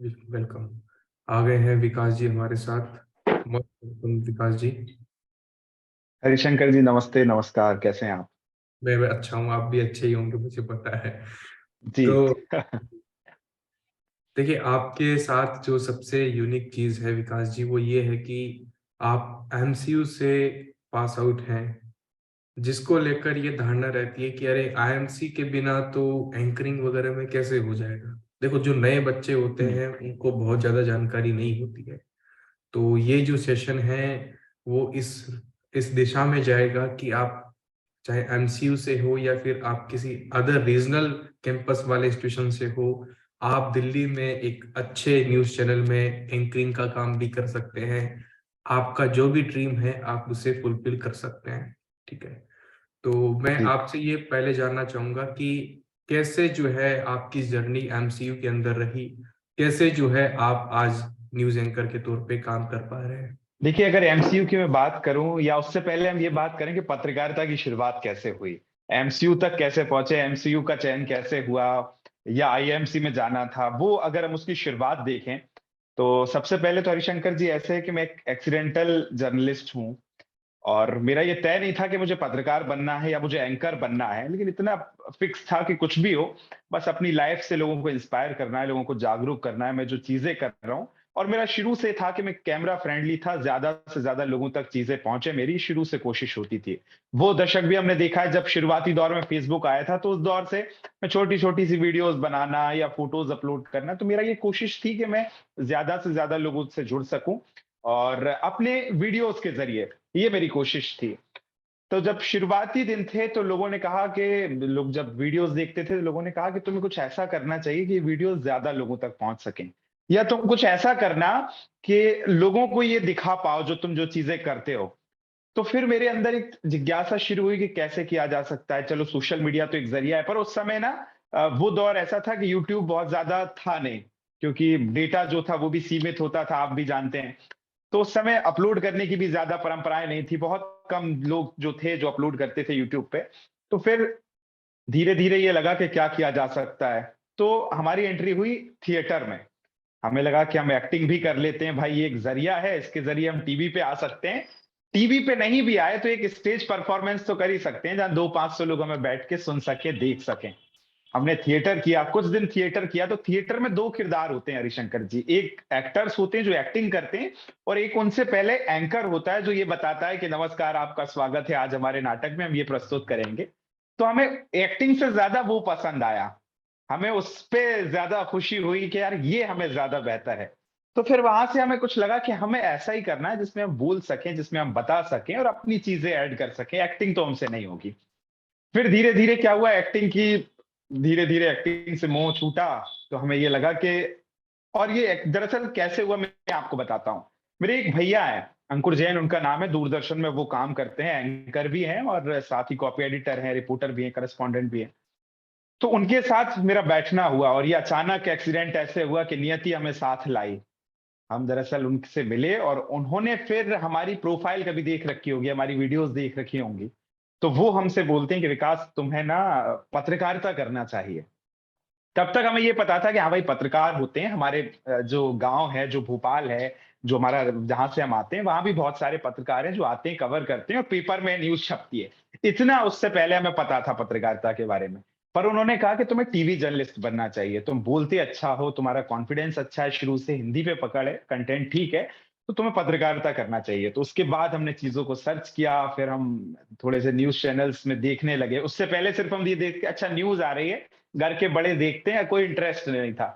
Welcome. आ गए हैं विकास जी हमारे साथ। वेलकम विकास जी। हरिशंकर जी, नमस्ते। नमस्कार, कैसे हैं आप? मैं अच्छा हूँ, आप भी अच्छे ही होंगे, मुझे पता है। जी। तो देखिए, आपके साथ जो सबसे यूनिक चीज है विकास जी, वो ये है कि आप एमसीयू से पास आउट हैं, जिसको लेकर ये धारणा रहती है कि अरे आईएमसी के बिना तो एंकरिंग वगैरह में कैसे हो जाएगा। देखो, जो नए बच्चे होते हम्म। हैं उनको बहुत ज्यादा जानकारी नहीं होती है। तो ये जो सेशन है वो इस दिशा में जाएगा कि आप चाहे एमसीयू से हो या फिर आप किसी अदर रीजनल कैंपस वाले इंस्टीट्यूशन से हो, आप दिल्ली में एक अच्छे न्यूज़ चैनल में एंकरिंग का काम भी कर सकते हैं। आपका जो भी ड्रीम है आप उसे फुलफिल कर सकते हैं। ठीक है। तो मैं जी। आपसे ये पहले जानना चाहूंगा कि कैसे जो है आपकी जर्नी एमसीयू के अंदर रही, कैसे जो है आप आज न्यूज़ एंकर के तौर पे काम कर पा रहे हैं। देखिए, अगर एमसीयू की मैं बात करूं या उससे पहले हम ये बात करें कि पत्रकारिता की शुरुआत कैसे हुई, एमसीयू तक कैसे पहुंचे, एमसीयू का चयन कैसे हुआ या आईएमसी में जाना था, वो अगर हम उसकी शुरुआत देखें तो सबसे पहले तो हरिशंकर जी ऐसे है कि मैं एक एक्सीडेंटल जर्नलिस्ट हूं। और मेरा ये तय नहीं था कि मुझे पत्रकार बनना है या मुझे एंकर बनना है, लेकिन इतना फिक्स था कि कुछ भी हो, बस अपनी लाइफ से लोगों को इंस्पायर करना है, लोगों को जागरूक करना है। मैं जो चीजें कर रहा हूँ, और मेरा शुरू से था कि मैं कैमरा फ्रेंडली था, ज्यादा से ज्यादा लोगों तक चीजें पहुंचे, मेरी शुरू से कोशिश होती थी। वो दशक भी हमने देखा है जब शुरुआती दौर में फेसबुक आया था, तो उस दौर से मैं छोटी छोटी सी वीडियोस बनाना या फोटोज अपलोड करना, तो मेरा ये कोशिश थी कि मैं ज्यादा से ज्यादा लोगों से जुड़ सकूं और अपने वीडियोस के जरिए, ये मेरी कोशिश थी। तो जब शुरुआती दिन थे तो लोगों ने कहा कि लोग जब वीडियोस देखते थे तो लोगों ने कहा कि तुम्हें कुछ ऐसा करना चाहिए कि वीडियोस ज्यादा लोगों तक पहुंच सकें, या तुम कुछ ऐसा करना कि लोगों को ये दिखा पाओ जो तुम जो चीजें करते हो। तो फिर मेरे अंदर एक जिज्ञासा शुरू हुई कि कैसे किया जा सकता है। चलो, सोशल मीडिया तो एक जरिया है, पर उस समय ना वो दौर ऐसा था कि यूट्यूब बहुत ज्यादा था नहीं, क्योंकि डेटा जो था वो भी सीमित होता था, आप भी जानते हैं। तो उस समय अपलोड करने की भी ज्यादा परंपराएं नहीं थी, बहुत कम लोग जो थे जो अपलोड करते थे यूट्यूब पे। तो फिर धीरे धीरे ये लगा कि क्या किया जा सकता है। तो हमारी एंट्री हुई थिएटर में। हमें लगा कि हम एक्टिंग भी कर लेते हैं, भाई ये एक जरिया है, इसके जरिए हम टीवी पे आ सकते हैं। टीवी पे नहीं भी आए तो एक स्टेज परफॉर्मेंस तो कर ही सकते हैं, जहां 200-500 लोग हमें बैठ के सुन सके, देख सकें। हमने थिएटर किया, कुछ दिन थिएटर किया। तो थिएटर में दो किरदार होते हैं हरिशंकर जी, एक एक्टर्स होते हैं जो एक्टिंग करते हैं, और एक उनसे पहले एंकर होता है जो ये बताता है कि नमस्कार, आपका स्वागत है, आज हमारे नाटक में हम ये प्रस्तुत करेंगे। तो हमें एक्टिंग से ज्यादा वो पसंद आया, हमें उस पे ज्यादा खुशी हुई कि यार ये हमें ज्यादा बेहतर है। तो फिर वहां से हमें कुछ लगा कि हमें ऐसा ही करना है जिसमें हम बोल सकें, जिसमें हम बता सकें और अपनी चीजें ऐड कर सकें, एक्टिंग तो हमसे नहीं होगी। फिर धीरे-धीरे क्या हुआ, एक्टिंग की, धीरे-धीरे एक्टिंग से मोह छूटा। तो हमें ये लगा कि, और ये दरअसल कैसे हुआ मैं आपको बताता हूँ। मेरे एक भैया हैं, अंकुर जैन उनका नाम है, दूरदर्शन में वो काम करते हैं, एंकर भी हैं और साथ ही कॉपी एडिटर हैं, रिपोर्टर भी हैं, करेस्पॉन्डेंट भी हैं। तो उनके साथ मेरा बैठना हुआ और ये अचानक एक्सीडेंट ऐसे हुआ कि नियति हमें साथ लाई। हम दरअसल उनसे मिले और उन्होंने फिर हमारी प्रोफाइल कभी देख रखी होगी, हमारी वीडियोस देख रखी होंगी। तो वो हमसे बोलते हैं कि विकास, तुम्हें ना पत्रकारिता करना चाहिए। तब तक हमें ये पता था कि हाँ भाई, पत्रकार होते हैं हमारे, जो गांव है, जो भोपाल है, जो हमारा जहां से हम आते हैं, वहां भी बहुत सारे पत्रकार हैं जो आते हैं, कवर करते हैं और पेपर में न्यूज छपती है। इतना उससे पहले हमें पता था पत्रकारिता के बारे में। पर उन्होंने कहा कि तुम्हें टीवी जर्नलिस्ट बनना चाहिए, तुम बोलते अच्छा हो, तुम्हारा कॉन्फिडेंस अच्छा है, शुरू से हिंदी पे पकड़ है, कंटेंट ठीक है, तो तुम्हें पत्रकारिता करना चाहिए। तो उसके बाद हमने चीजों को सर्च किया, फिर हम थोड़े से न्यूज चैनल्स में देखने लगे। उससे पहले सिर्फ हम ये देख के अच्छा न्यूज आ रही है, घर के बड़े देखते हैं, कोई इंटरेस्ट नहीं था।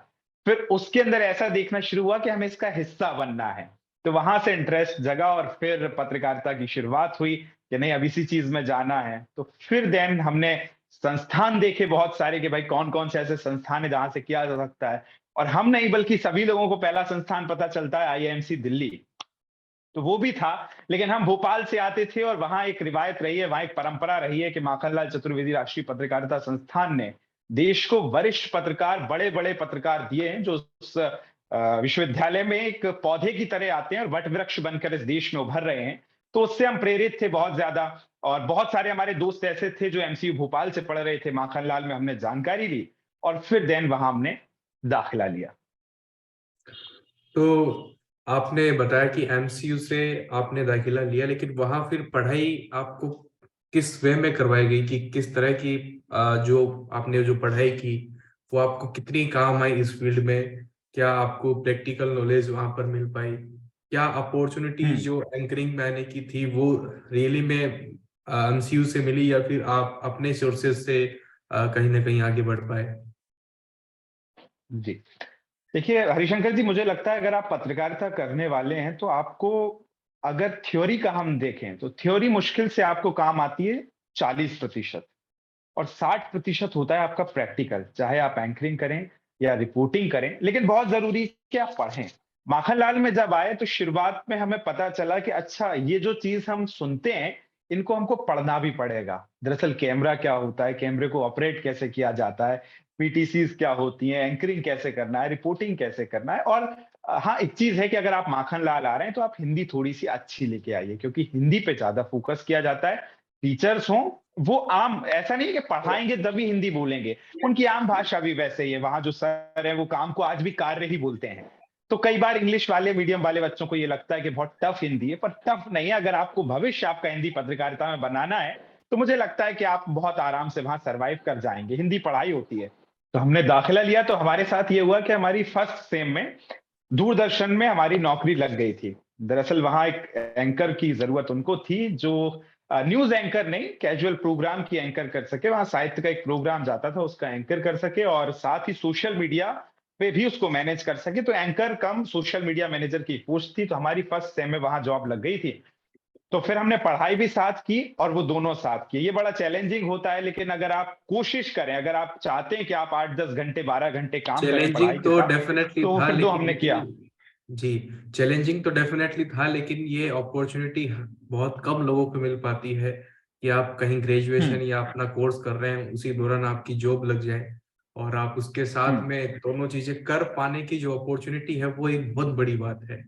फिर उसके अंदर ऐसा देखना शुरू हुआ कि हमें इसका हिस्सा बनना है। तो वहां से इंटरेस्ट जगा और फिर पत्रकारिता की शुरुआत हुई कि नहीं, अब इसी चीज में जाना है। तो फिर देन हमने संस्थान देखे बहुत सारे कि भाई कौन कौन से ऐसे संस्थान है जहां से किया जा सकता है। और हम नहीं बल्कि सभी लोगों को पहला संस्थान पता चलता है, आईआईएमसी दिल्ली। तो वो भी था, लेकिन हम भोपाल से आते थे और वहां एक रिवायत रही है, वहां एक परंपरा रही है कि माखनलाल चतुर्वेदी राष्ट्रीय पत्रकारिता संस्थान ने देश को वरिष्ठ पत्रकार, बड़े बड़े पत्रकार दिए हैं, जो उस विश्वविद्यालय में एक पौधे की तरह आते हैं और वट वृक्ष बनकर इस देश में उभर रहे हैं। तो उससे हम प्रेरित थे बहुत ज्यादा। और बहुत सारे हमारे दोस्त ऐसे थे जो एमसीयू भोपाल से पढ़ रहे थे, माखनलाल में हमने जानकारी ली और फिर देन वहां हमने दाखिला लिया। तो आपने बताया कि एमसीयू से आपने दाखिला लिया, लेकिन वहां फिर पढ़ाई आपको किस वे में करवाई गई कि किस तरह की जो आपने जो पढ़ाई की वो आपको कितनी काम आई इस फील्ड में? क्या आपको प्रैक्टिकल नॉलेज वहां पर मिल पाई? क्या अपॉर्चुनिटीज हम्म जो एंकरिंग में आने की थी वो रियली में एमसीयू से मिली, या फिर आप अपने सोर्सेज से कहीं ना कहीं आगे बढ़ पाए? जी। देखिए हरिशंकर जी, मुझे लगता है अगर आप पत्रकारिता करने वाले हैं तो आपको, अगर थ्योरी का हम देखें तो थ्योरी मुश्किल से आपको काम आती है 40%, और 60% होता है आपका प्रैक्टिकल, चाहे आप एंकरिंग करें या रिपोर्टिंग करें, लेकिन बहुत जरूरी है कि आप पढ़ें। माखनलाल में जब आए तो शुरुआत में हमें पता चला कि अच्छा, ये जो चीज हम सुनते हैं इनको हमको पढ़ना भी पड़ेगा। दरअसल कैमरा क्या होता है, कैमरे को ऑपरेट कैसे किया जाता है, पीटीसीज क्या होती हैं, एंकरिंग कैसे करना है, रिपोर्टिंग कैसे करना है। और हाँ, एक चीज है कि अगर आप माखनलाल आ रहे हैं तो आप हिंदी थोड़ी सी अच्छी लेके आइए, क्योंकि हिंदी पे ज्यादा फोकस किया जाता है। टीचर्स हों, वो आम, ऐसा नहीं है कि पढ़ाएंगे तभी हिंदी बोलेंगे, उनकी आम भाषा भी वैसे ही है। वहां जो सर है वो काम को आज भी कार्य ही बोलते हैं। तो कई बार इंग्लिश वाले मीडियम वाले बच्चों को ये लगता है कि बहुत टफ हिंदी है, पर टफ नहीं है। अगर आपको भविष्य आपका हिंदी पत्रकारिता में बनाना है तो मुझे लगता है कि आप बहुत आराम से वहां सर्वाइव कर जाएंगे। हिंदी पढ़ाई होती है। तो हमने दाखिला लिया तो हमारे साथ ये हुआ कि हमारी फर्स्ट सेम में दूरदर्शन में हमारी नौकरी लग गई थी। दरअसल वहां एक एंकर की जरूरत उनको थी जो न्यूज एंकर नहीं, कैजुअल प्रोग्राम की एंकर कर सके। वहां साहित्य का एक प्रोग्राम जाता था, उसका एंकर कर सके और साथ ही सोशल मीडिया पे भी उसको मैनेज कर सके। तो एंकर कम सोशल मीडिया मैनेजर की पोस्ट थी। तो हमारी फर्स्ट सेम में वहां जॉब लग गई थी। तो फिर हमने पढ़ाई भी साथ की और वो दोनों साथ की। ये बड़ा चैलेंजिंग होता है, लेकिन अगर आप कोशिश करें, अगर आप चाहते हैं कि आप 8-10 घंटे 12 घंटे काम करें चैलेंजिंग पढ़ाई के तो साथ, डेफिनेटली तो था, फिर दो लेकिन हमने ये, किया। जी, चैलेंजिंग तो डेफिनेटली था, लेकिन ये अपॉर्चुनिटी बहुत कम लोगों को मिल पाती है कि आप कहीं ग्रेजुएशन हम्म या अपना कोर्स कर रहे हैं, उसी दौरान आपकी जॉब लग जाए और आप उसके साथ हम्म में दोनों चीजें कर पाने की जो अपॉर्चुनिटी है वो एक बहुत बड़ी बात है।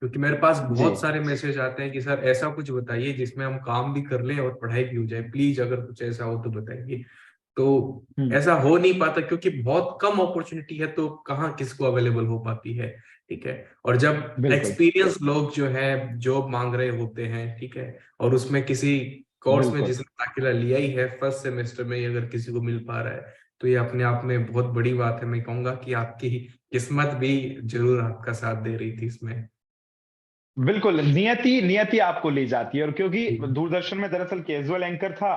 क्योंकि मेरे पास जी। बहुत सारे मैसेज आते हैं कि सर ऐसा कुछ बताइए जिसमें हम काम भी कर लें और पढ़ाई भी हो जाए, प्लीज अगर कुछ ऐसा हो तो बताइए। तो हम्म ऐसा हो नहीं पाता क्योंकि बहुत कम अपॉर्चुनिटी है, तो कहाँ किसको अवेलेबल हो पाती है। ठीक है। और जब बिल्कुल एक्सपीरियंस लोग जो है जॉब मांग रहे होते हैं, ठीक है, और उसमें किसी कोर्स में बिल्कुल जिसने दाखिला लिया ही है फर्स्ट सेमेस्टर में ही अगर किसी को मिल पा रहा है, तो ये अपने आप में बहुत बड़ी बात है। मैं कहूंगा कि आपकी किस्मत भी जरूर आपका साथ दे रही थी इसमें। बिल्कुल, नियति नियति आपको ले जाती है। और क्योंकि जी। दूरदर्शन में दरअसल कैजुअल एंकर था,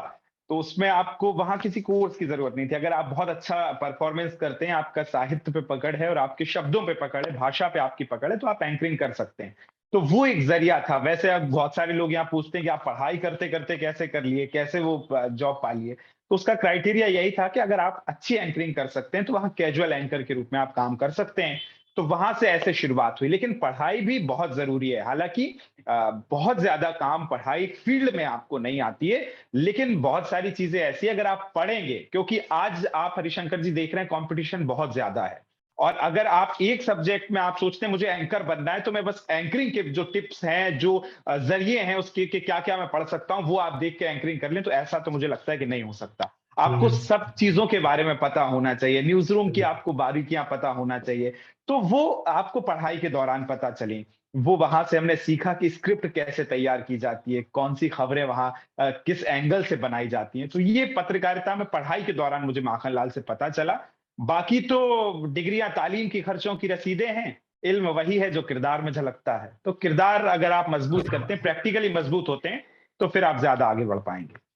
तो उसमें आपको वहां किसी कोर्स की जरूरत नहीं थी। अगर आप बहुत अच्छा परफॉर्मेंस करते हैं, आपका साहित्य पे पकड़ है और आपके शब्दों पे पकड़ है, भाषा पे आपकी पकड़ है, तो आप एंकरिंग कर सकते हैं। तो वो एक जरिया था। वैसे अब बहुत सारे लोग यहाँ पूछते हैं कि आप पढ़ाई करते करते कैसे कर लिए, कैसे वो जॉब पा लिए। तो उसका क्राइटेरिया यही था कि अगर आप अच्छी एंकरिंग कर सकते हैं तो वहां कैजुअल एंकर के रूप में आप काम कर सकते हैं। तो वहां से ऐसे शुरुआत हुई। लेकिन पढ़ाई भी बहुत जरूरी है। हालांकि बहुत ज्यादा काम पढ़ाई फील्ड में आपको नहीं आती है, लेकिन बहुत सारी चीजें ऐसी है, अगर आप पढ़ेंगे, क्योंकि आज आप हरिशंकर जी देख रहे हैं कंपटीशन बहुत ज्यादा है। और अगर आप एक सब्जेक्ट में आप सोचते हैं मुझे एंकर बनना है, तो मैं बस एंकरिंग के जो टिप्स हैं, जो जरिए हैं उसके कि क्या क्या मैं पढ़ सकता हूं, वो आप देख के एंकरिंग कर लें, तो ऐसा तो मुझे लगता है कि नहीं हो सकता। आपको हम्म। सब चीजों के बारे में पता होना चाहिए, न्यूज रूम की आपको बारीकियां पता होना चाहिए। तो वो आपको पढ़ाई के दौरान पता चली। वो वहां से हमने सीखा कि स्क्रिप्ट कैसे तैयार की जाती है, कौन सी खबरें वहां किस एंगल से बनाई जाती हैं। तो ये पत्रकारिता में पढ़ाई के दौरान मुझे माखनलाल से पता चला। बाकी तो डिग्रियां तालीम की, खर्चों की रसीदें हैं। इल्म वही है जो किरदार में झलकता है। तो किरदार अगर आप मजबूत करते हैं, प्रैक्टिकली मजबूत होते हैं, तो फिर आप ज्यादा आगे बढ़ पाएंगे।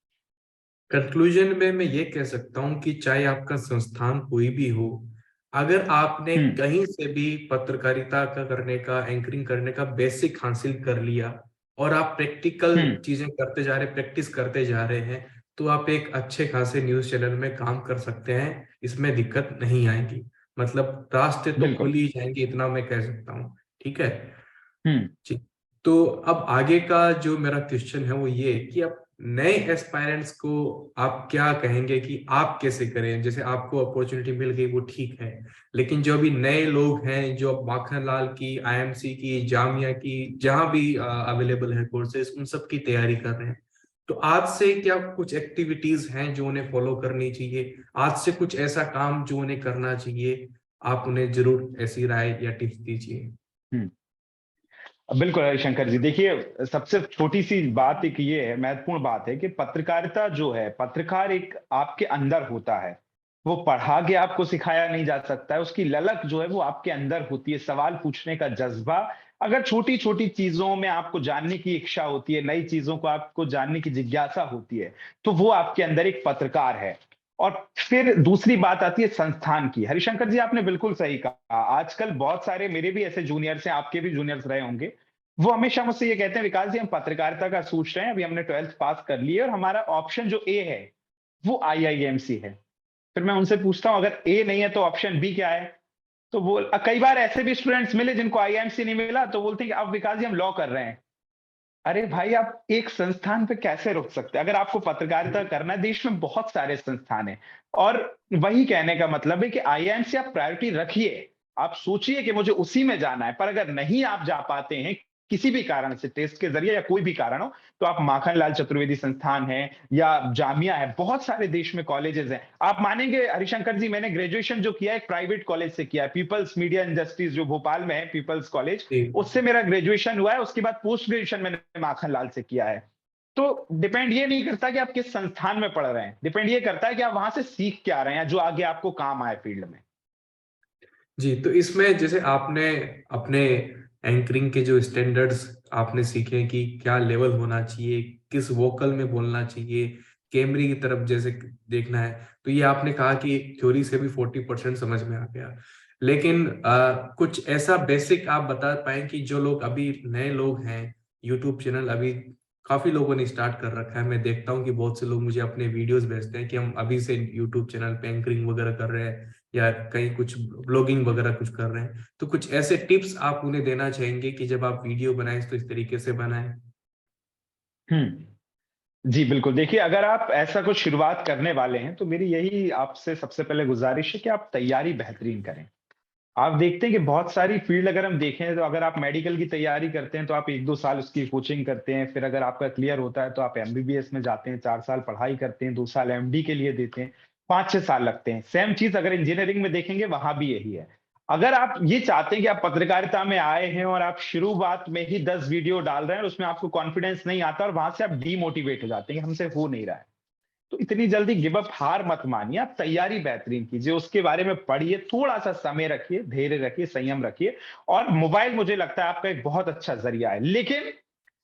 कंक्लूजन में मैं ये कह सकता हूँ कि चाहे आपका संस्थान कोई भी हो, अगर आपने हम्म कहीं से भी पत्रकारिता का करने का, एंकरिंग करने का बेसिक हासिल कर लिया और आप प्रैक्टिकल हम्म चीजें करते जा रहे, प्रैक्टिस करते जा रहे हैं, तो आप एक अच्छे खासे न्यूज चैनल में काम कर सकते हैं। इसमें दिक्कत नहीं आएगी, मतलब रास्ते तो खुल बिल्कुल। ही जाएंगे, इतना मैं कह सकता हूँ। ठीक है हम्म जी। तो अब आगे का जो मेरा क्वेश्चन है वो ये कि अब नए एस्पायरेंट्स को आप क्या कहेंगे कि आप कैसे करें? जैसे आपको अपॉर्चुनिटी मिल गई वो ठीक है, लेकिन जो अभी नए लोग हैं जो अब माखनलाल की, आईएमसी की, जामिया की, जहां भी अवेलेबल है कोर्सेज, उन सब की तैयारी कर रहे हैं, तो आज से क्या कुछ एक्टिविटीज हैं जो उन्हें फॉलो करनी चाहिए? आज से कुछ ऐसा काम जो उन्हें करना चाहिए? आप उन्हें जरूर ऐसी राय या टिप्स दीजिए। हम्म। बिल्कुल हरिशंकर जी, देखिए सबसे छोटी सी बात एक ये है, महत्वपूर्ण बात है कि पत्रकारिता जो है, पत्रकार एक आपके अंदर होता है। वो पढ़ा के आपको सिखाया नहीं जा सकता है, उसकी ललक जो है वो आपके अंदर होती है, सवाल पूछने का जज्बा। अगर छोटी-छोटी चीज़ों में आपको जानने की इच्छा होती है, नई चीज़ों को आपको जानने की जिज्ञासा होती है, तो वो आपके अंदर एक पत्रकार है। और फिर दूसरी बात आती है संस्थान की। हरिशंकर जी, आपने बिल्कुल सही कहा। आजकल बहुत सारे मेरे भी ऐसे जूनियर्स हैं, आपके भी जूनियर्स रहे होंगे। वो हमेशा मुझसे ये कहते हैं, विकास जी हम पत्रकारिता का सोच रहे हैं, अभी हमने 12th पास कर ली है और हमारा ऑप्शन जो ए है, वो आईआईएमसी है। फिर मैं उनसे पूछता हूँ, अगर ए नहीं है तो ऑप्शन बी क्या है? तो वो कई बार ऐसे भी स्टूडेंट्स मिले जिनको आईआईएमसी नहीं मिला, तो बोलते हैं कि अब विकास जी हम लॉ कर रहे हैं। अरे भाई, आप एक संस्थान पे कैसे रुक सकते हैं? अगर आपको पत्रकारिता करना है, देश में बहुत सारे संस्थान हैं। और वही कहने का मतलब है कि आईआईएम से आप प्रायोरिटी रखिए। आप सोचिए कि मुझे उसी में जाना है, पर अगर नहीं आप जा पाते हैं, किसी भी कारण से टेस्ट के ज़रिए या कोई भी कारण हो, तो आप माखनलाल चतुर्वेदी संस्थान है या जामिया है, बहुत सारे देश में कॉलेजेस हैं। आप मानेंगे हरिशंकर जी, मैंने ग्रेजुएशन जो किया है एक प्राइवेट कॉलेज से किया है, पीपल्स मीडिया इंडस्ट्रीज जो भोपाल में है, पीपल्स कॉलेज, जी उससे मेरा ग्रेजुएशन हुआ है। उसके बाद पोस्ट ग्रेजुएशन मैंने माखनलाल से किया है। तो डिपेंड ये नहीं करता कि आप किस संस्थान में पढ़ रहे हैं, डिपेंड ये करता है कि आप वहां से सीख क्या रहे हैं जो आगे आपको काम आए फील्ड में। जी, तो इसमें जैसे आपने अपने एंकरिंग के जो स्टैंडर्ड्स आपने सीखे कि क्या लेवल होना चाहिए, किस वोकल में बोलना चाहिए, कैमरे की तरफ जैसे देखना है, तो ये आपने कहा कि थ्योरी से भी 40% समझ में आ गया। लेकिन कुछ ऐसा बेसिक आप बता पाएँ कि जो लोग अभी नए लोग हैं, यूट्यूब चैनल अभी काफ़ी लोगों ने स्टार्ट कर रखा है। मैं देखता हूँ कि बहुत से लोग मुझे अपने वीडियोज़ भेजते हैं कि हम अभी से यूट्यूब चैनल पे एंकरिंग वगैरह कर रहे हैं या कहीं कुछ ब्लॉगिंग वगैरह कुछ कर रहे हैं। तो कुछ ऐसे टिप्स आप उन्हें देना चाहेंगे कि जब आप वीडियो बनाएँ तो इस तरीके से बनाएँ? हम्म। जी, बिल्कुल। देखिए, अगर आप ऐसा कुछ शुरुआत करने वाले हैं, तो मेरी यही आपसे सबसे पहले गुज़ारिश है कि आप तैयारी बेहतरीन करें। आप देखते हैं कि बहुत सारी फ़ील्ड अगर हम देखें, तो अगर आप मेडिकल की तैयारी करते हैं, तो आप 1-2 साल उसकी कोचिंग करते हैं। फिर अगर आपका क्लियर होता है, तो आप एमबीबीएस में जाते हैं, 4 साल पढ़ाई करते हैं, 2 साल एमडी के लिए देते हैं, 5-6 साल लगते हैं। सेम चीज़ अगर इंजीनियरिंग में देखेंगे, वहाँ भी यही है। अगर आप ये चाहते हैं कि आप पत्रकारिता में आए हैं और आप शुरुआत में ही 10 वीडियो डाल रहे हैं और उसमें आपको कॉन्फिडेंस नहीं आता और वहाँ से आप डीमोटिवेट हो जाते हैं कि हमसे हो नहीं रहा है। तो इतनी जल्दी गिव अप हार मत मानिए, आप तैयारी बेहतरीन कीजिए, उसके बारे में पढ़िए, थोड़ा-सा समय रखिए, धैर्य रखिए, संयम रखिए। और मोबाइल मुझे लगता है आपका एक बहुत अच्छा ज़रिया है। लेकिन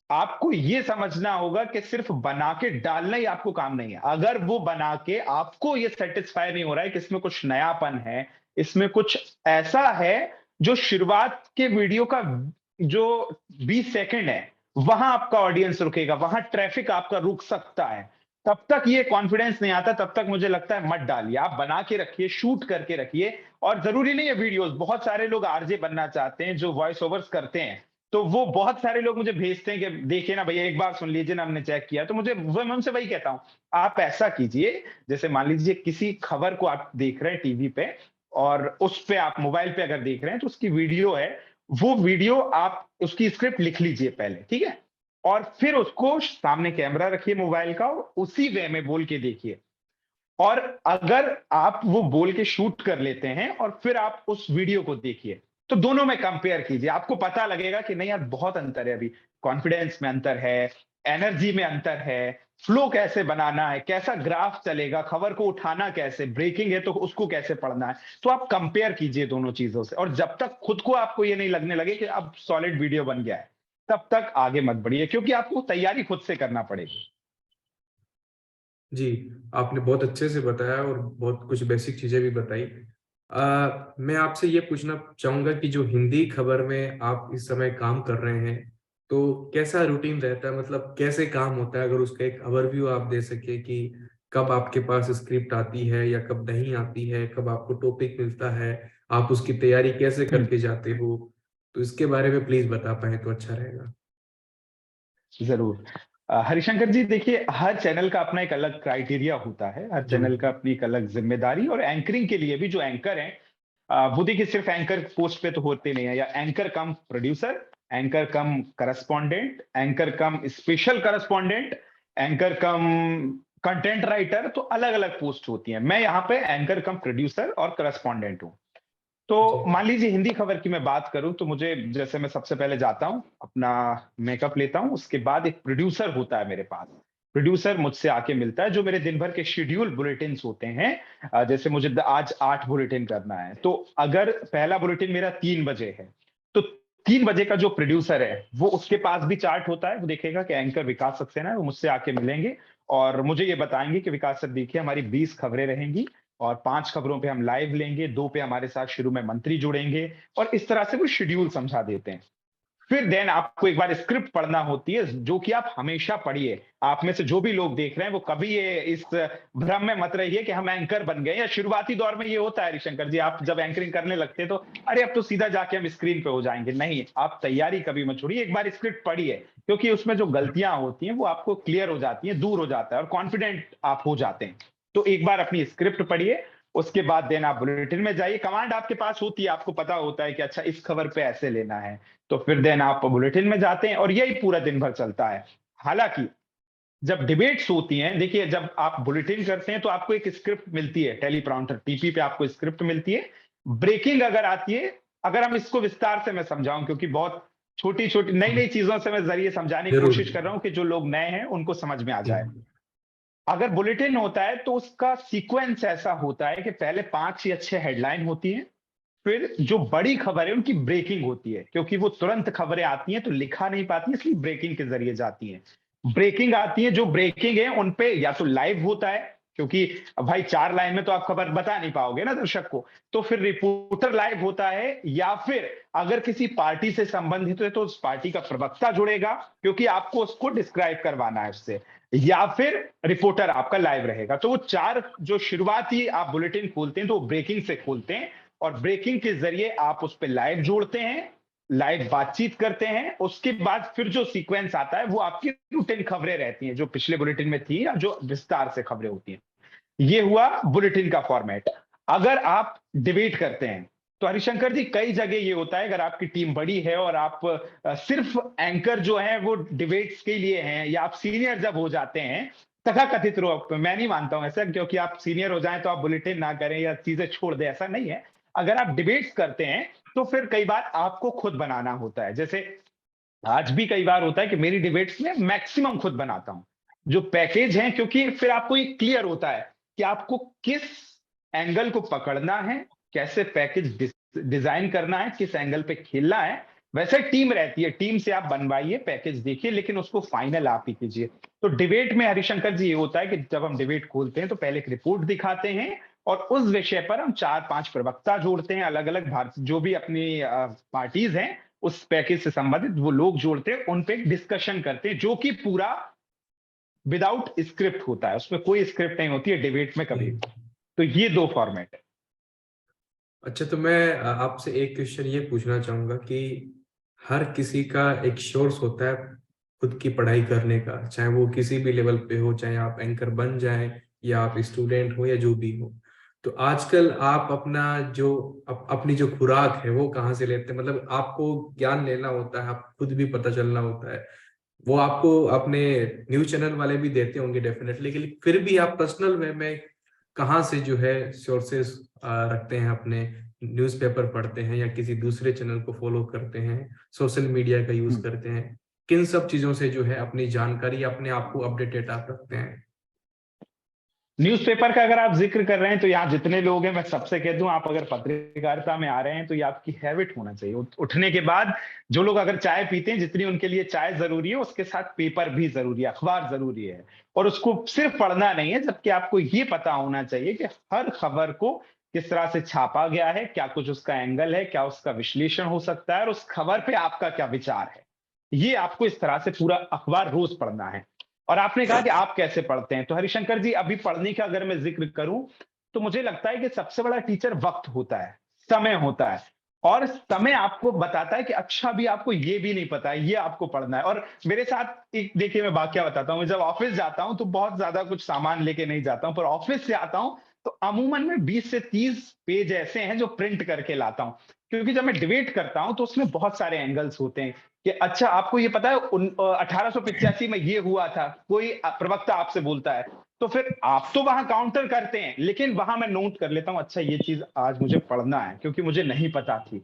आपको ये समझना होगा कि सिर्फ बना के डालना ही आपको काम नहीं है। अगर वो बना के आपको ये सैटिस्फाई नहीं हो रहा है कि इसमें कुछ नयापन है, इसमें कुछ ऐसा है जो शुरुआत के वीडियो का जो 20 सेकंड है, वहां आपका ऑडियंस रुकेगा, वहां ट्रैफिक आपका रुक सकता है। तब तक ये कॉन्फिडेंस नहीं आता, तब तक मुझे लगता है मत डालिए। आप बना के रखिए, शूट करके रखिए। और जरूरी नहीं है वीडियोस, बहुत सारे लोग आरजे बनना चाहते हैं जो वॉइस ओवर्स करते हैं। तो वो बहुत सारे लोग मुझे भेजते हैं कि देखिए ना भैया, एक बार सुन लीजिए ना, हमने चेक किया। तो मुझे वो, मैं उनसे वही कहता हूँ, आप ऐसा कीजिए, जैसे मान लीजिए किसी खबर को आप देख रहे हैं टीवी पे और उस पे आप मोबाइल पे अगर देख रहे हैं तो उसकी वीडियो है, वो वीडियो आप उसकी स्क्रिप्ट लिख लीजिए पहले, ठीक है? और फिर उसको सामने कैमरा रखिए मोबाइल का और उसी वे में बोल के देखिए। और अगर आप वो बोल के शूट कर लेते हैं और फिर आप उस वीडियो को देखिए, तो दोनों में कंपेयर कीजिए, आपको पता लगेगा कि नहीं यार, बहुत अंतर है अभी। कॉन्फिडेंस में अंतर है, एनर्जी में अंतर है, फ्लो कैसे बनाना है, कैसा ग्राफ चलेगा, खबर को उठाना कैसे, ब्रेकिंग है तो उसको कैसे पढ़ना है। तो आप कंपेयर कीजिए दोनों चीजों से, और जब तक खुद को आपको ये नहीं लगने लगे कि अब सॉलिड वीडियो बन गया है, तब तक आगे मत बढ़िए, क्योंकि आपको तैयारी खुद से करना पड़ेगी। जी, आपने बहुत अच्छे से बताया और बहुत कुछ बेसिक चीज़ें भी बताई। मैं आपसे ये पूछना चाहूँगा कि जो हिंदी खबर में आप इस समय काम कर रहे हैं, तो कैसा रूटीन रहता है? मतलब कैसे काम होता है? अगर उसका एक ओवरव्यू आप दे सकें कि कब आपके पास स्क्रिप्ट आती है या कब नहीं आती है? कब आपको टॉपिक मिलता है? आप उसकी तैयारी कैसे करके जाते हो? तो इसके बारे में प्लीज़ बता पाएँ तो अच्छा रहेगा। ज़रूर। हरिशंकर जी, देखिए, हर चैनल का अपना एक अलग क्राइटेरिया होता है, हर जी। चैनल का अपनी एक अलग ज़िम्मेदारी। और एंकरिंग के लिए भी जो एंकर हैं, वो देखिए सिर्फ़ एंकर पोस्ट पे तो होते नहीं है, या एंकर कम प्रोड्यूसर, एंकर कम करेस्पोंडेंट, एंकर कम स्पेशल करेस्पोंडेंट, एंकर कम कंटेंट राइटर, तो अलग-अलग पोस्ट होती हैं। मैं यहाँ पे एंकर कम प्रोड्यूसर और करेस्पोंडेंट हूँ। तो जी, मान लीजिए हिंदी खबर की मैं बात करूं तो मुझे, जैसे मैं सबसे पहले जाता हूं, अपना मेकअप लेता हूं, उसके बाद एक प्रोड्यूसर होता है मेरे पास। प्रोड्यूसर मुझसे आके मिलता है, जो मेरे दिन भर के शेड्यूल बुलेटिन्स होते हैं। जैसे मुझे आज 8 बुलेटिन करना है, तो अगर पहला बुलेटिन मेरा 3 बजे है, तो 3 बजे का जो प्रोड्यूसर है वो, उसके पास भी चार्ट होता है। वो देखेगा कि एंकर विकास सक्सेना है, वो मुझसे आके मिलेंगे और मुझे ये बताएंगे कि विकास सर देखिए, हमारी 20 खबरें रहेंगी और 5 खबरों पे हम लाइव लेंगे, 2 पे हमारे साथ शुरू में मंत्री जुड़ेंगे, और इस तरह से वो शेड्यूल समझा देते हैं। फिर देन आपको एक बार स्क्रिप्ट पढ़ना होती है, जो कि आप हमेशा पढ़िए। आप में से जो भी लोग देख रहे हैं, वो कभी ये इस भ्रम में मत रहिए कि हम एंकर बन गए। या शुरुआती दौर में ये होता है हरिशंकर जी, आप जब एंकरिंग करने लगते हैं तो अरे अब तो सीधा जाके हम स्क्रीन पे हो जाएंगे। नहीं, आप तैयारी कभी मत छोड़िए, एक बार स्क्रिप्ट पढ़िए, क्योंकि उसमें जो गलतियां होती हैं वो आपको क्लियर हो जाती हैं, दूर हो जाता है और कॉन्फिडेंट आप हो जाते हैं। तो एक बार अपनी स्क्रिप्ट पढ़िए, उसके बाद देन आप बुलेटिन में जाइए। कमांड आपके पास होती है, आपको पता होता है कि अच्छा इस खबर पे ऐसे लेना है, तो फिर देन आप बुलेटिन में जाते हैं और यही पूरा दिन भर चलता है। हालांकि जब डिबेट्स होती हैं, देखिए जब आप बुलेटिन करते हैं तो आपको एक स्क्रिप्ट मिलती है, टेलीप्रॉम्प्टर टीपी पे आपको स्क्रिप्ट मिलती है। ब्रेकिंग अगर आती है, अगर हम इसको विस्तार से मैं समझाऊं, क्योंकि बहुत छोटी छोटी नई नई चीजों से मैं जरिए समझाने की जरूर। कोशिश कर रहा हूं कि जो लोग नए हैं उनको समझ में आ जी, जाए। अगर बुलेटिन होता है तो उसका सीक्वेंस ऐसा होता है कि पहले 5 या 6 हेडलाइन होती हैं, फिर जो बड़ी खबर है उनकी ब्रेकिंग होती है, क्योंकि वो तुरंत खबरें आती हैं तो लिखा नहीं पाती, इसलिए ब्रेकिंग के जरिए जाती हैं। ब्रेकिंग आती है, जो ब्रेकिंग है उन पे या तो लाइव होता है, क्योंकि अब भाई 4 लाइन में तो आप खबर बता नहीं पाओगे ना दर्शक को, तो फिर रिपोर्टर लाइव होता है, या फिर अगर किसी पार्टी से संबंधित है तो उस पार्टी का प्रवक्ता जुड़ेगा, क्योंकि आपको उसको डिस्क्राइब करवाना है उससे, या फिर रिपोर्टर आपका लाइव रहेगा। तो वो 4 जो शुरुआती आप बुलेटिन खोलते हैं तो वो ब्रेकिंग से खोलते हैं, और ब्रेकिंग के जरिए आप उस पर लाइव जोड़ते हैं, लाइव बातचीत करते हैं। उसके बाद फिर जो सीक्वेंस आता है वो आपकी रूटीन खबरें रहती हैं, जो पिछले बुलेटिन में थी या जो विस्तार से खबरें होती हैं। ये हुआ बुलेटिन का फॉर्मेट। अगर आप डिबेट करते हैं तो हरिशंकर जी, कई जगह ये होता है, अगर आपकी टीम बड़ी है और आप सिर्फ एंकर जो है वो डिबेट्स के लिए हैं, या आप सीनियर जब हो जाते हैं तथाकथित रूप में, मैं नहीं मानता हूं ऐसा, क्योंकि आप सीनियर हो जाएं तो आप बुलेटिन ना करें या चीजें छोड़ दें, ऐसा नहीं है। अगर आप डिबेट्स करते हैं तो फिर कई बार आपको खुद बनाना होता है। जैसे आज भी कई बार होता है कि मेरी डिबेट्स में मैक्सिमम खुद बनाता हूं जो पैकेज है, क्योंकि फिर आपको ये क्लियर होता है कि आपको किस एंगल को पकड़ना है, कैसे पैकेज डिजाइन करना है, किस एंगल पे खेलना है। वैसे टीम रहती है, टीम से आप बनवाइए, पैकेज देखिए, लेकिन उसको फाइनल आप ही कीजिए। तो डिबेट में हरिशंकर जी ये होता है कि जब हम डिबेट खोलते हैं तो पहले एक रिपोर्ट दिखाते हैं, और उस विषय पर हम 4-5 प्रवक्ता जोड़ते हैं, अलग अलग भारत जो भी अपनी पार्टीज हैं उस पैकेज से संबंधित वो लोग जोड़ते हैं, उन पे डिस्कशन करते हैं, जो कि पूरा विदाउट स्क्रिप्ट होता है, उसमें कोई स्क्रिप्ट नहीं होती है डिबेट में कभी। जी। तो ये 2 फॉर्मेट है। अच्छा, तो मैं आपसे एक क्वेश्चन ये पूछना चाहूंगा कि हर किसी का एक सोर्स होता है खुद की पढ़ाई करने का, चाहे वो किसी भी लेवल पे हो, चाहे आप एंकर बन जाएं या आप स्टूडेंट हो या जो भी हो। तो आजकल आप अपना जो अपनी जो खुराक है वो कहाँ से लेते हैं? मतलब आपको ज्ञान लेना होता है, आप खुद भी पता चलना होता है, वो आपको अपने न्यूज चैनल वाले भी देते होंगे डेफिनेटली, लेकिन फिर भी आप पर्सनल वे में कहाँ से जो है सोर्सेस रखते हैं अपने? न्यूज़पेपर पढ़ते हैं या किसी दूसरे चैनल को फॉलो करते हैं, सोशल मीडिया का यूज करते हैं? किन सब चीजों से जो है अपनी जानकारी, अपने आप को अपडेटेड आप रखते हैं? न्यूज़पेपर का अगर आप जिक्र कर रहे हैं तो यहाँ जितने लोग हैं मैं सबसे कह दूं, आप अगर पत्रकारिता में आ रहे हैं तो ये आपकी हैबिट होना चाहिए। उठने के बाद जो लोग अगर चाय पीते हैं, जितनी उनके लिए चाय जरूरी है उसके साथ पेपर भी जरूरी है, अखबार जरूरी है। और उसको सिर्फ पढ़ना नहीं है, जबकि आपको ये पता होना चाहिए कि हर खबर को किस तरह से छापा गया है, क्या कुछ उसका एंगल है, क्या उसका विश्लेषण हो सकता है, और उस खबर पे आपका क्या विचार है। ये आपको इस तरह से पूरा अखबार रोज पढ़ना है। और आपने कहा कि आप कैसे पढ़ते हैं, तो हरिशंकर जी अभी पढ़ने का अगर मैं जिक्र करूं तो मुझे लगता है कि सबसे बड़ा टीचर वक्त होता है, समय होता है। और समय आपको बताता है कि अच्छा भी आपको ये भी नहीं पता है, ये आपको पढ़ना है। और मेरे साथ एक देखिए मैं वाकया बताता हूँ, मैं जब ऑफिस जाता हूँ तो बहुत ज्यादा कुछ सामान लेके नहीं जाता हूँ, पर ऑफिस से आता हूँ तो अमूमन में 20 से 30 पेज ऐसे हैं जो प्रिंट करके लाता हूँ। क्योंकि जब मैं डिबेट करता हूं तो उसमें बहुत सारे एंगल्स होते हैं कि अच्छा आपको ये पता है 1885 में ये हुआ था, कोई प्रवक्ता आपसे बोलता है, तो फिर आप तो वहां काउंटर करते हैं, लेकिन वहां मैं नोट कर लेता हूं, अच्छा ये चीज आज मुझे पढ़ना है क्योंकि मुझे नहीं पता थी,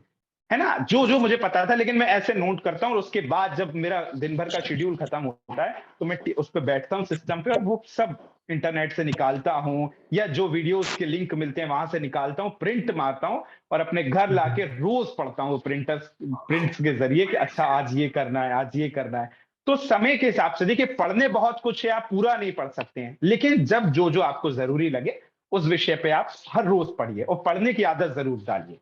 है ना, जो जो मुझे पता था, लेकिन मैं ऐसे नोट करता हूँ और उसके बाद जब मेरा दिन भर का शेड्यूल खत्म होता है तो मैं उस पर बैठता हूँ सिस्टम पे और वो सब इंटरनेट से निकालता हूँ या जो वीडियोस के लिंक मिलते हैं वहां से निकालता हूँ, प्रिंट मारता हूँ और अपने घर लाके रोज पढ़ता हूँ प्रिंट्स के जरिए कि अच्छा आज ये करना है, आज ये करना है। तो समय के हिसाब से देखिए, पढ़ने बहुत कुछ है, आप पूरा नहीं पढ़ सकते हैं, लेकिन जब जो जो आपको जरूरी लगे उस विषय पे आप हर रोज पढ़िए और पढ़ने की आदत जरूर डालिए।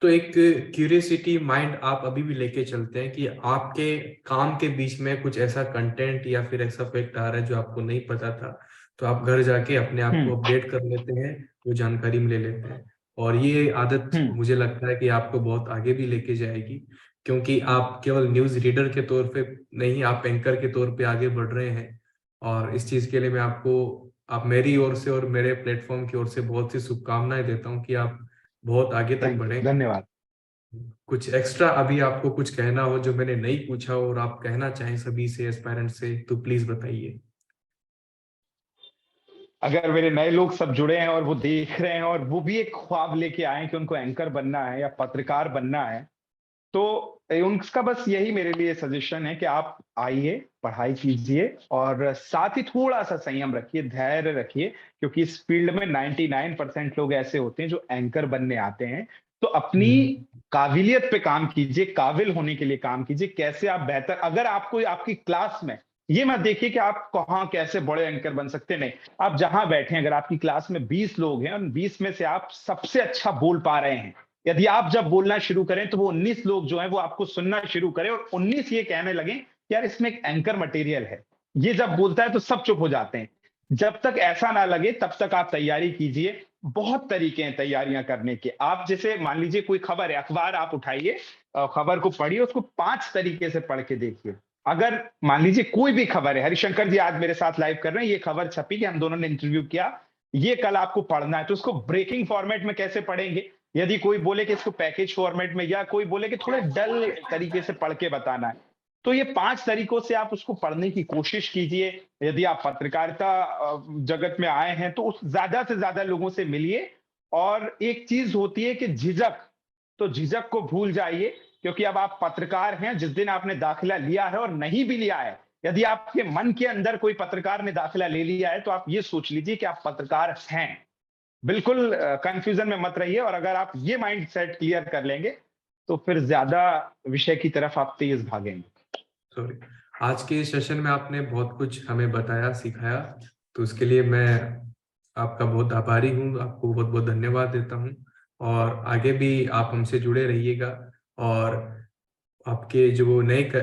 तो एक क्यूरियोसिटी माइंड आप अभी भी लेके चलते हैं कि आपके काम के बीच में कुछ ऐसा कंटेंट या फिर ऐसा फैक्ट आ रहा है जो आपको नहीं पता था, तो आप घर जाके अपने आप को अपडेट कर लेते हैं, वो जानकारी में ले लेते हैं। और ये आदत मुझे लगता है कि आपको बहुत आगे भी लेके जाएगी, क्योंकि आप केवल न्यूज रीडर के तौर पे नहीं, आप एंकर के तौर पे आगे बढ़ रहे हैं। और इस चीज के लिए मैं आपको, आप मेरी ओर से और मेरे प्लेटफॉर्म की ओर से बहुत सी शुभकामनाएं देता हूँ कि आप बहुत आगे तक थैंक यू, बढ़ें। धन्यवाद। कुछ एक्स्ट्रा अभी आपको कुछ कहना हो जो मैंने नहीं पूछा हो और आप कहना चाहें सभी से, एस्पायरेंट से, तो प्लीज बताइए। अगर मेरे नए लोग सब जुड़े हैं और वो देख रहे हैं और वो भी एक ख्वाब लेके आए कि उनको एंकर बनना है या पत्रकार बनना है, तो उनका बस यही मेरे लिए सजेशन है कि आप आइए, पढ़ाई कीजिए और साथ ही थोड़ा सा संयम रखिए, धैर्य रखिए, क्योंकि इस फील्ड में 99% लोग ऐसे होते हैं जो एंकर बनने आते हैं। तो अपनी काबिलियत पे काम कीजिए, काबिल होने के लिए काम कीजिए, कैसे आप बेहतर, अगर आपको आपकी क्लास में ये मत देखिए कि आप कहाँ कैसे बड़े एंकर बन सकते, नहीं, आप जहां बैठे हैं, अगर आपकी क्लास में 20 लोग हैं और 20 में से आप सबसे अच्छा बोल पा रहे हैं, यदि आप जब बोलना शुरू करें तो वो 19 लोग जो हैं वो आपको सुनना शुरू करें और 19 ये कहने लगे यार इसमें एक एंकर मटेरियल है, ये जब बोलता है तो सब चुप हो जाते हैं। जब तक ऐसा ना लगे तब तक आप तैयारी कीजिए। बहुत तरीके हैं तैयारियां करने के। आप जैसे मान लीजिए कोई खबर है, अखबार आप उठाइए, खबर को पढ़िए, उसको 5 तरीके से पढ़ के देखिए। अगर मान लीजिए कोई भी खबर है, हरिशंकर जी आज मेरे साथ लाइव कर रहे हैं, ये खबर छपी कि हम दोनों ने इंटरव्यू किया, ये कल आपको पढ़ना है, तो उसको ब्रेकिंग फॉर्मेट में कैसे पढ़ेंगे? यदि कोई बोले कि इसको पैकेज फॉर्मेट में, या कोई बोले कि थोड़े डल तरीके से पढ़ के बताना है, तो ये 5 तरीकों से आप उसको पढ़ने की कोशिश कीजिए। यदि आप पत्रकारिता जगत में आए हैं तो उस ज्यादा से ज्यादा लोगों से मिलिए। और एक चीज होती है कि झिझक, तो झिझक को भूल जाइए, क्योंकि अब आप पत्रकार हैं। जिस दिन आपने दाखिला लिया है और नहीं भी लिया है, यदि आपके मन के अंदर कोई पत्रकार ने दाखिला ले लिया है तो आप ये सोच लीजिए कि आप पत्रकार हैं। बिल्कुल कंफ्यूजन में मत रहिए, और अगर आप ये माइंड सेट क्लियर कर लेंगे तो फिर ज्यादा विषय की तरफ आप तेज भागेंगे। सॉरी, आज के सेशन में आपने बहुत कुछ हमें बताया, सिखाया, तो उसके लिए मैं आपका बहुत आभारी हूँ, आपको बहुत बहुत धन्यवाद देता हूँ। और आगे भी आप हमसे जुड़े रहिएगा, और आपके जो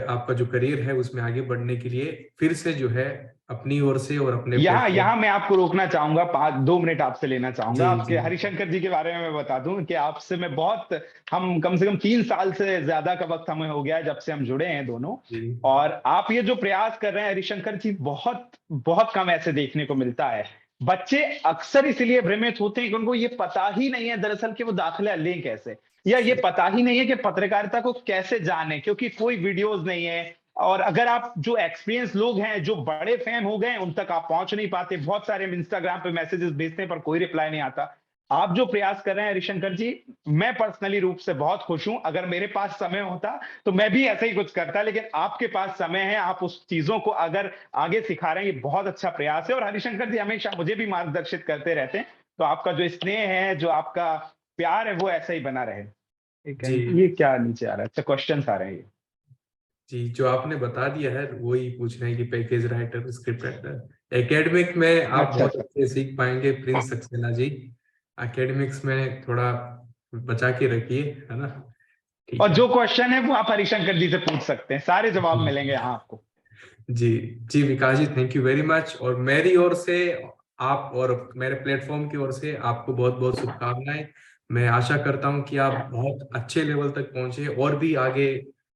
आपका जो करियर है उसमें आगे बढ़ने के लिए फिर से जो है अपनी ओर से और अपने यहाँ प्लेटफॉर्म। यहाँ मैं आपको रोकना चाहूंगा, 2 मिनट आपसे लेना चाहूंगा। जी आपके जी हरिशंकर जी के बारे में मैं बता दूं कि आपसे मैं बहुत, हम कम से कम 3 साल से ज्यादा का वक्त हमें हो गया है जब से हम जुड़े हैं दोनों। जी और आप ये जो प्रयास कर रहे हैं हरिशंकर जी, बहुत बहुत कम ऐसे देखने को मिलता है। बच्चे अक्सर इसलिए भ्रमित होते हैं कि उनको ये पता ही नहीं है दरअसल कि वो दाखिला लें कैसे, या ये पता ही नहीं है कि पत्रकारिता को कैसे जाने, क्योंकि कोई वीडियोज नहीं है। और अगर आप जो एक्सपीरियंस लोग हैं, जो बड़े फैन हो गए, उन तक आप पहुंच नहीं पाते। बहुत सारे इंस्टाग्राम पे मैसेजेस भेजते हैं पर कोई रिप्लाई नहीं आता। आप जो प्रयास कर रहे हैं हरिशंकर जी, मैं पर्सनली रूप से बहुत खुश हूं। अगर मेरे पास समय होता तो मैं भी ऐसा ही कुछ करता, लेकिन आपके पास समय है, आप उस चीजों को अगर आगे सिखा रहे हैं, ये बहुत अच्छा प्रयास है। और हरिशंकर जी हमेशा मुझे भी मार्गदर्शित करते रहते हैं, तो आपका जो स्नेह है, जो आपका प्यार है, वो ऐसा ही बना रहे। जी ये क्या नीचे आ रहा है? अच्छा, क्वेश्चन आ रहे हैं ये। जी, जो आपने बता दिया है वही पूछ रहे हैं कि package writer, script writer, academic में आप अच्छा बहुत अच्छा। अच्छे सीख पाएंगे प्रिंस सक्सेना जी। एकेडमिक्स में थोड़ा बचा के रखिए, है ना? ठीक और है। जो क्वेश्चन है वो आप हरिशंकर जी से पूछ सकते हैं, सारे जवाब मिलेंगे यहाँ आपको। जी जी विकास जी, थैंक यू वेरी मच। और मेरी ओर से, आप और मेरे प्लेटफॉर्म की ओर से आपको बहुत बहुत शुभकामनाएं। मैं आशा करता हूं कि आप बहुत अच्छे लेवल तक पहुंचे और भी आगे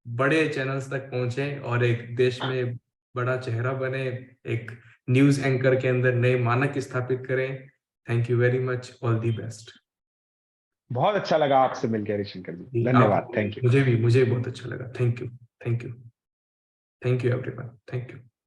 बड़े चैनल्स तक पहुंचे और एक देश में बड़ा चेहरा बने, एक न्यूज एंकर के अंदर नए मानक स्थापित करें। Thank you very much, all the best. बहुत अच्छा लगा आपसे मिलकर हरिशंकर जी, जी आप, धन्यवाद, थैंक यू। मुझे भी बहुत अच्छा लगा। Thank you, thank you, thank you everyone, thank you.